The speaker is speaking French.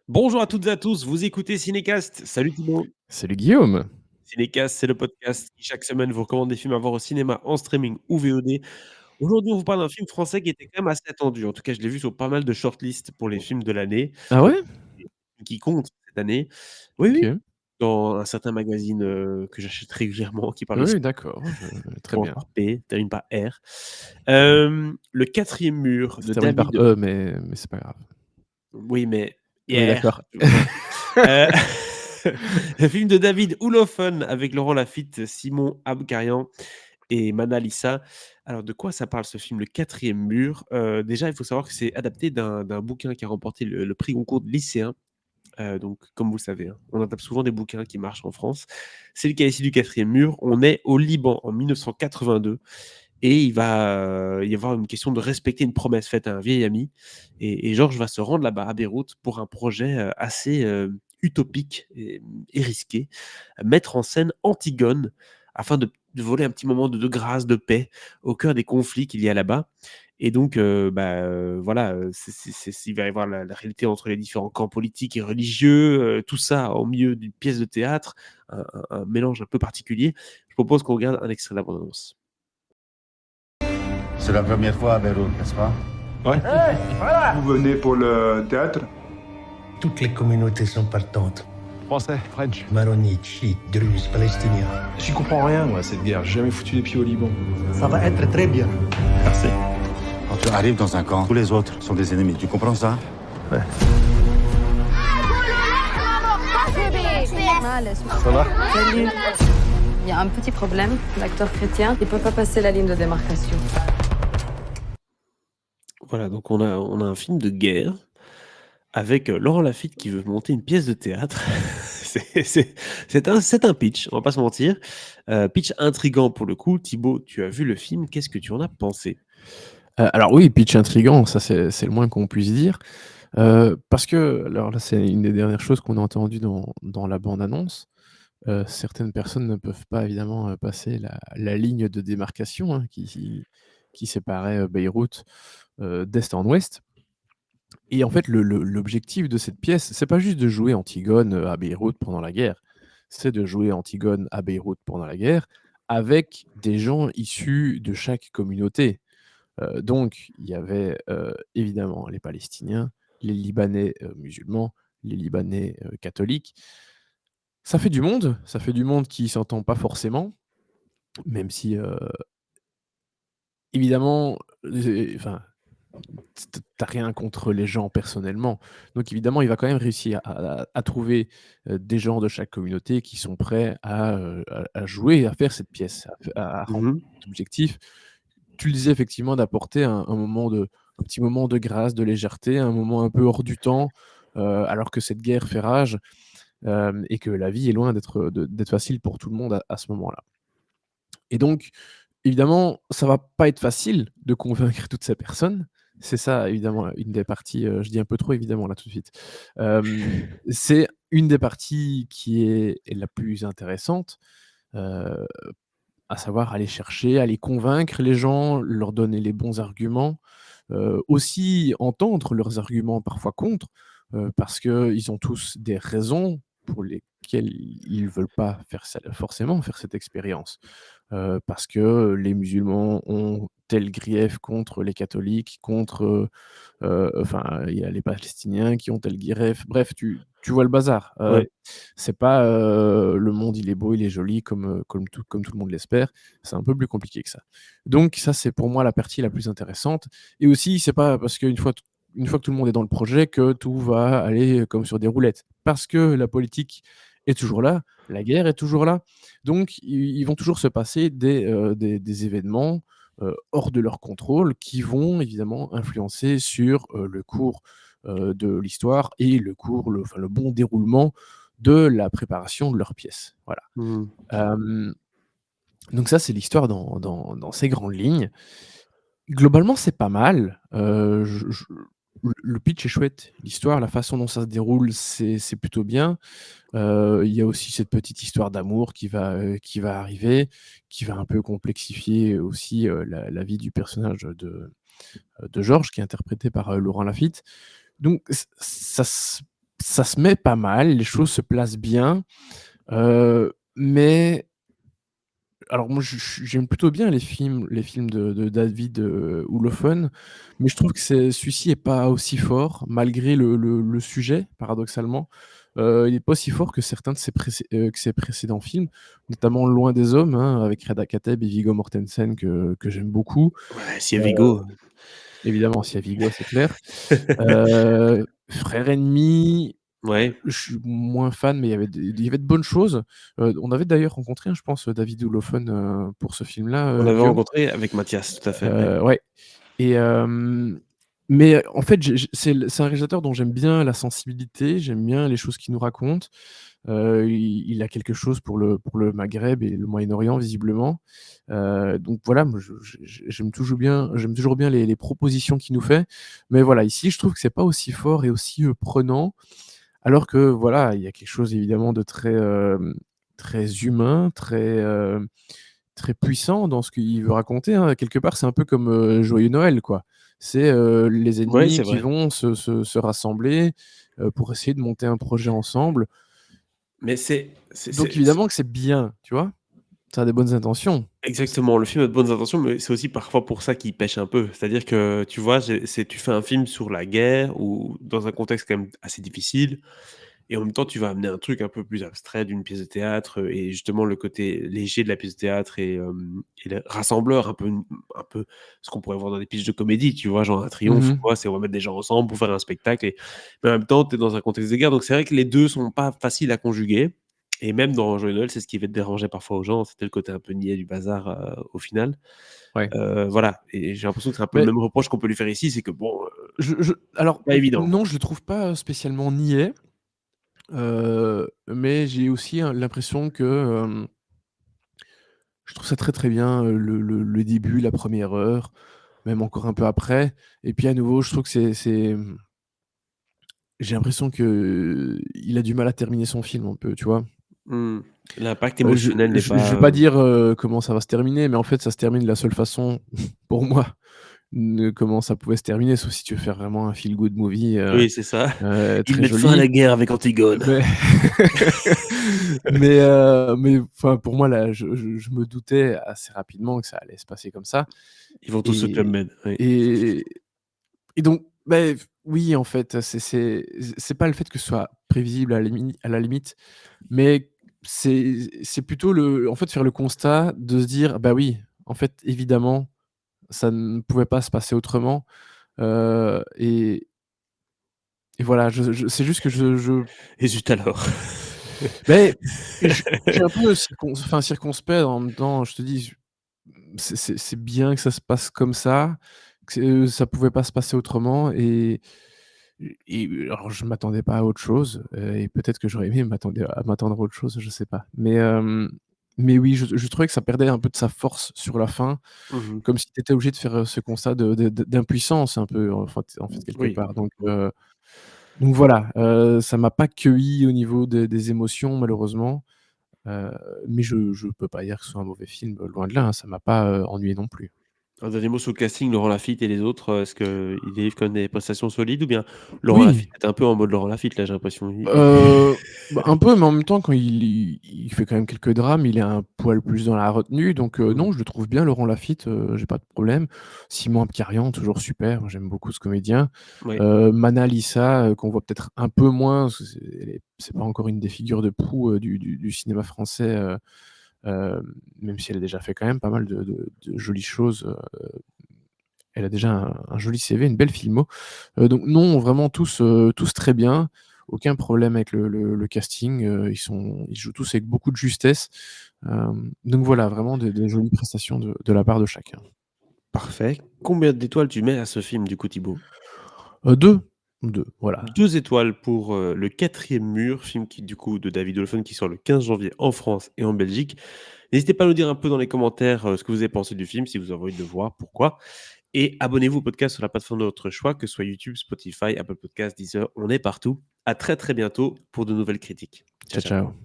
Bonjour à toutes et à tous, vous écoutez Cinécast. Salut Thibaut. Salut Guillaume. Cinécast, c'est le podcast qui chaque semaine vous recommande des films à voir au cinéma, en streaming ou VOD. Aujourd'hui, on vous parle d'un film français qui était quand même assez attendu. En tout cas, je l'ai vu sur pas mal de shortlists pour les films de l'année, Ah ouais? qui comptent cette année. Oui, oui, OK. dans un certain magazine, que j'achète régulièrement qui parle de Oui, cinéma, d'accord, qui très commence bien. par P, termine par R. Le quatrième mur Ça de termine par David. E, mais c'est pas grave. Oui, mais Oui, hier, d'accord. bref. Heu, le film de David Oulofone avec Laurent Lafitte, Simon Abkarian et Mana Lissa. Alors de quoi ça parle ce film, Le quatrième mur? Déjà, il faut savoir que c'est adapté d'un bouquin qui a remporté le prix Goncourt de lycéen. Donc comme vous le savez, hein, on adapte souvent des bouquins qui marchent en France. C'est le cas ici du quatrième mur. On est au Liban en 1982 et il va, y avoir une question de respecter une promesse faite à un vieil ami et Georges va se rendre là-bas à Beyrouth pour un projet, assez, utopique et risqué. Mettre en scène Antigone afin de voler un petit moment de grâce, de paix au cœur des conflits qu'il y a là-bas et donc voilà, il va y avoir la réalité entre les différents camps politiques et religieux, tout ça au milieu d'une pièce de théâtre, un mélange un peu particulier. Je propose qu'on regarde un extrait de la bande annonce. C'est la première fois à Beyrouth, n'est-ce pas? Ouais. Vous venez pour le théâtre? Toutes les communautés sont partantes. Français, French. Maronites, chiites, druzes, palestiniens. J'y comprends rien, moi, à cette guerre. J'ai jamais foutu les pieds au Liban. Ça va être très bien. Merci. Quand tu arrives dans un camp, tous les autres sont des ennemis. Tu comprends ça? Ça va? Salut. Il y a un petit problème. L'acteur chrétien, il peut pas passer la ligne de démarcation. Voilà, donc on a un film de guerre avec, Laurent Lafitte qui veut monter une pièce de théâtre. C'est un pitch, on va pas se mentir. Pitch intriguant pour le coup. Thibaut, tu as vu le film, qu'est-ce que tu en as pensé? Alors oui, pitch intriguant, ça c'est le moins qu'on puisse dire. Parce que alors là, c'est une des dernières choses qu'on a entendues dans la bande annonce. Certaines personnes ne peuvent pas évidemment, passer la ligne de démarcation, hein, qui séparait, Beyrouth, d'est en ouest. Et en fait, l'objectif de cette pièce, c'est pas juste de jouer Antigone, à Beyrouth pendant la guerre. C'est de jouer Antigone à Beyrouth pendant la guerre avec des gens issus de chaque communauté. Donc il y avait, évidemment les Palestiniens, les Libanais, musulmans, les Libanais, catholiques. Ça fait du monde qui s'entend pas forcément, même si, évidemment, enfin, tu rien contre les gens personnellement. Donc évidemment, il va quand même réussir à trouver, des gens de chaque communauté qui sont prêts à jouer, à faire cette pièce, à remplir Mmh. cet objectif. Tu le disais effectivement d'apporter un petit moment de grâce, de légèreté, un moment un peu hors du temps, alors que cette guerre fait rage, et que la vie est loin d'être facile pour tout le monde à ce moment-là. Et donc, évidemment, ça va pas être facile de convaincre toutes ces personnes. C'est ça évidemment une des parties, je dis un peu trop évidemment là tout de suite. C'est une des parties qui est la plus intéressante, heu, à savoir aller chercher, aller convaincre les gens, leur donner les bons arguments, aussi entendre leurs arguments parfois contre, parce qu'ils ont tous des raisons pour lesquelles ils veulent pas faire ça forcément faire cette expérience. Parce que les musulmans ont tel grief contre les catholiques, contre, enfin, il y a les Palestiniens qui ont tel grief. Bref, tu vois le bazar. Ouais. C'est pas, le monde il est beau, il est joli comme tout le monde l'espère. C'est un peu plus compliqué que ça. Donc ça, c'est pour moi la partie la plus intéressante et aussi, c'est pas parce une fois que tout le monde est dans le projet que tout va aller comme sur des roulettes. Parce que la politique est toujours là, la guerre est toujours là. Donc ils vont toujours se passer des événements, hors de leur contrôle qui vont évidemment influencer sur, le cours, de l'histoire et le bon déroulement de la préparation de leur pièce. Voilà. Mmh. Hem, donc ça, c'est l'histoire dans ses grandes lignes. Globalement, c'est pas mal. Je le pitch est chouette, l'histoire, la façon dont ça se déroule, c'est plutôt bien. Il y a aussi cette petite histoire d'amour qui va arriver, qui va un peu complexifier aussi, la vie du personnage de Georges, qui est interprété par, Laurent Lafitte. Donc ça se met pas mal, les choses se placent bien, mais alors moi j'aime plutôt bien les films de David, Olofen, mais je trouve que celui-ci est pas aussi fort malgré le sujet paradoxalement. Il est pas aussi fort que certains de ses précédents films, notamment Loin des hommes, hein, avec Reda Kateb et Viggo Mortensen que j'aime beaucoup. Ouais, s'il y a Heu, Vigo. Évidemment s'il y a Viggo, c'est clair. Frères ennemis, Ouais, je suis moins fan, mais il y avait de bonnes choses. On avait d'ailleurs rencontré, hein, je pense, David Olofen, pour ce film-là, on l'avait Guillaume. rencontré avec Mathias, tout à fait, ouais. Ouais et mais en fait, c'est un réalisateur dont j'aime bien la sensibilité, j'aime bien les choses qu'il nous raconte. Il a quelque chose pour le Maghreb et le Moyen-Orient visiblement. Donc voilà, moi j'aime toujours bien les propositions qu'il nous fait. Mais voilà, ici, je trouve que c'est pas aussi fort et aussi, prenant. Alors que voilà, il y a quelque chose évidemment de très humain, très puissant dans ce qu'il veut raconter, hein. Quelque part, c'est un peu comme, Joyeux Noël, quoi. C'est, les Ouais, ennemis c'est qui vrai. vont se rassembler, pour essayer de monter un projet ensemble. Mais Donc évidemment que c'est bien, tu vois? Ça a des bonnes intentions. C exactement, le film a de bonnes intentions, mais c'est aussi parfois pour ça qu'il pèche un peu. C'est-à-dire que, tu vois, tu fais un film sur la guerre ou dans un contexte quand même assez difficile et en même temps, tu vas amener un truc un peu plus abstrait d'une pièce de théâtre, et justement le côté léger de la pièce de théâtre et le rassembleur un peu ce qu'on pourrait voir dans des pièces de comédie, tu vois? Genre un triomphe ou Mmh. quoi, c'est on va mettre des gens ensemble pour faire un spectacle mais en même temps, tu es dans un contexte de guerre, donc c'est vrai que les 2 sont pas faciles à conjuguer et même dans Joyeux Noël, c'est ce qui va te déranger parfois aux gens, c'était le côté un peu niais du bazar, au final. Ouais. Voilà et j'ai l'impression que c'est un peu le Mais même reproche qu'on peut lui faire ici, c'est que bon, alors pas évident. non, je le trouve pas spécialement niais, mais j'ai aussi, hein, l'impression que, je trouve ça très, très bien, le début, la première heure, même encore un peu après et puis à nouveau, je trouve que j'ai l'impression qu'il a du mal à terminer son film un peu, tu vois? Mmh. L'impact Je émotionnel n'est je pas, vais pas dire, comment ça va se terminer, mais en fait, ça se termine de la seule façon pour moi, comment ça pouvait se terminer, sauf si tu veux faire vraiment un feel good movie, oui, c'est ça. Ils très mettent fin à joli. la guerre avec Antigone. Mais mais enfin, pour moi, là, je me doutais assez rapidement que ça allait se passer comme ça Ils vont tous au Club et Med, oui. et et donc, beh, oui, en fait, c'est pas le fait que ce soit prévisible à la limite, mais c'est plutôt en fait, faire le constat de se dire: «Bah, oui, en fait, évidemment, ça ne pouvait pas se passer autrement», et voilà, c'est juste que je Et zut alors. beh, je suis un peu circonspect en même temps, je te dis, c'est bien que ça se passe comme ça, que ça pouvait pas se passer autrement et alors je m'attendais pas à autre chose, et peut-être que j'aurais aimé m'attendre à autre chose, je sais pas. Mais oui, je trouvais que ça perdait un peu de sa force sur la fin, Mmh mh. comme si tu étais obligé de faire, ce constat d'impuissance un peu, en fait quelque Oui. part. Donc voilà, ça m'a pas cueilli au niveau des émotions malheureusement, heu, mais je peux pas dire que ce soit un mauvais film, loin de là, hein, ça m'a pas, ennuyé non plus. Un dernier mot sur le casting, Laurent Lafitte et les autres, est-ce qu'ils délivrent quand même des prestations solides ou bien Laurent Oui! Lafitte est un peu en mode Laurent Lafitte là, j'ai l'impression? Heu, Bah, un peu, mais en même temps, quand il fait quand même quelques drames, il est un poil plus dans la retenue, donc Mmh. non, je le trouve bien Laurent Lafitte, j'ai pas de problème. Simon Abkarian, toujours super, j'aime beaucoup ce comédien. Oui. Mana Lissa, qu'on voit peut-être un peu moins, parce que c'est pas encore une des figures de proue, du cinéma français, même si elle a déjà fait quand même pas mal de jolies choses, elle a déjà un joli CV, une belle filmo. Donc non, vraiment tous très bien. Aucun problème avec le casting, ils jouent tous avec beaucoup de justesse. Donc voilà, vraiment des jolies prestations de la part de chacun. Parfait. Combien d'étoiles tu mets à ce film du coup, Thibaut? 2, 2, voilà. 2 étoiles pour, Le 4e mur, film qui du coup de David Olofsen qui sort le 15 janvier en France et en Belgique. N'hésitez pas à nous dire un peu dans les commentaires, ce que vous avez pensé du film, si vous avez envie de le voir, pourquoi et abonnez-vous au podcast sur la plateforme de votre choix, que ce soit YouTube, Spotify, Apple Podcasts, Deezer, on est partout. À très, très bientôt pour de nouvelles critiques. Ciao, Ciao, ciao. ciao.